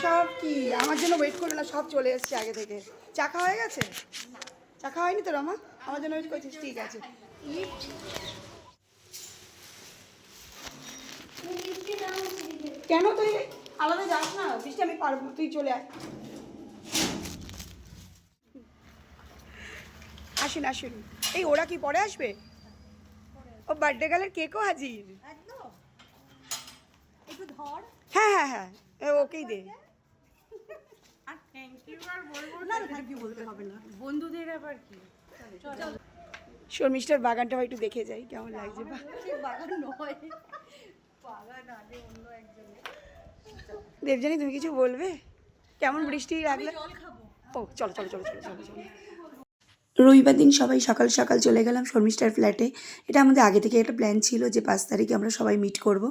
সব কি আমার জন্য ওয়েট করবে না, সব চলে এসছে আগে থেকে। চা খাওয়া হয়ে গেছে? চা খাওয়া হয়নি তো রমা? আমার জন্য ওয়েট করছিস, ঠিক আছে। কেন তুই আলাদা যাস না? বৃষ্টি আমি পারবো, তুই চলে আয়। আসুন আসুন। এই ওরা কি পরে আসবে? ও বার্থডে গার্লের কেকও হাজির। হ্যাঁ হ্যাঁ হ্যাঁ, ওকেই দে। বন্ধুদের আবার কি শর্মিষ্ঠার বাগানটা একটু দেখে যাই কেমন লাগছে। বাগান নয়, বাগান আগে অন্য একজনের। দেবজানি তুমি কিছু বলবে? কেমন বৃষ্টি লাগলে? ও চলো চলো চলো চলো চলো চলো। রবিবার দিন সবাই সকাল সকাল চলে গেলাম শর্মিষ্ঠার ফ্ল্যাটে। এটা আমাদের আগে থেকে একটা প্ল্যান ছিল যে 5 তারিখে আমরা সবাই মিট করব।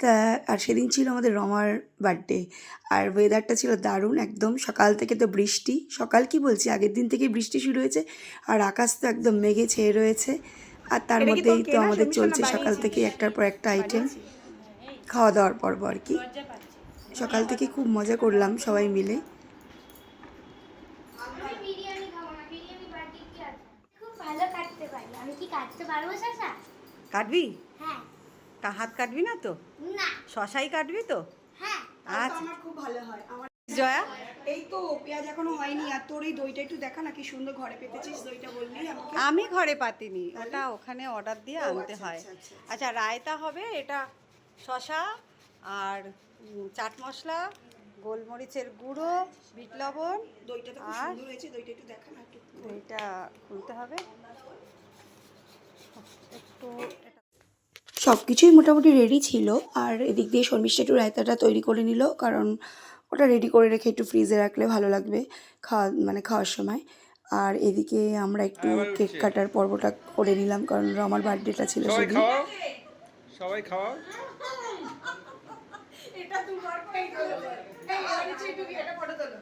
তা আর সেদিন ছিল আমাদের রমার বার্থডে। আর ওয়েদারটা ছিল দারুণ একদম। সকাল থেকে তো বৃষ্টি, সকাল কি বলছি, আগের দিন থেকেই বৃষ্টি শুরু হয়েছে। আর আকাশ তো একদম মেঘে ছেয়ে রয়েছে। আর তার মধ্যেই তো আমাদের চলছে সকাল থেকে একটার পর একটা আইটেম, খাওয়া দাওয়ার পর্ব আর কি। সকাল থেকে খুব মজা করলাম সবাই মিলে। কাটবি? হ্যাঁ। হাত কাটবি না তো? না। শশাই কাটবি তো? হ্যাঁ। আচ্ছা। আমার খুব ভালো হয়। আমার জয়া, এই তো পেঁয়াজ এখনো হয়নি। আর তোর এই দইটা একটু দেখা না, কি সুন্দর ঘরে পেতেছিস দইটা, বললি আমাকে। আমি ঘরে পাতিনি, ওটা ওখানে অর্ডার দিয়ে আনতে হয়। আচ্ছা, রায়তা হবে, এটা শশা আর চাট মশলা, গোলমরিচের গুঁড়ো, বিট লবণ। দইটা তো খুব আর সুন্দর হয়েছে, দইটা একটু দেখা না একটু। দইটা খুলতে হবে একটু। সব কিছুই মোটামুটি রেডি ছিল। আর এদিক দিয়ে শর্মিষ্ঠা একটু রায়তাটা তৈরি করে নিল, কারণ ওটা রেডি করে রেখে একটু ফ্রিজে রাখলে ভালো লাগবে খাওয়ার সময়। আর এদিকে আমরা একটু কেক কাটার পর্বটা করে নিলাম, কারণ আমার বার্থডেটা ছিল সেদিন। সবাই খাওয়াও। এটা দুবার করে এই এটা ফটো তোলো।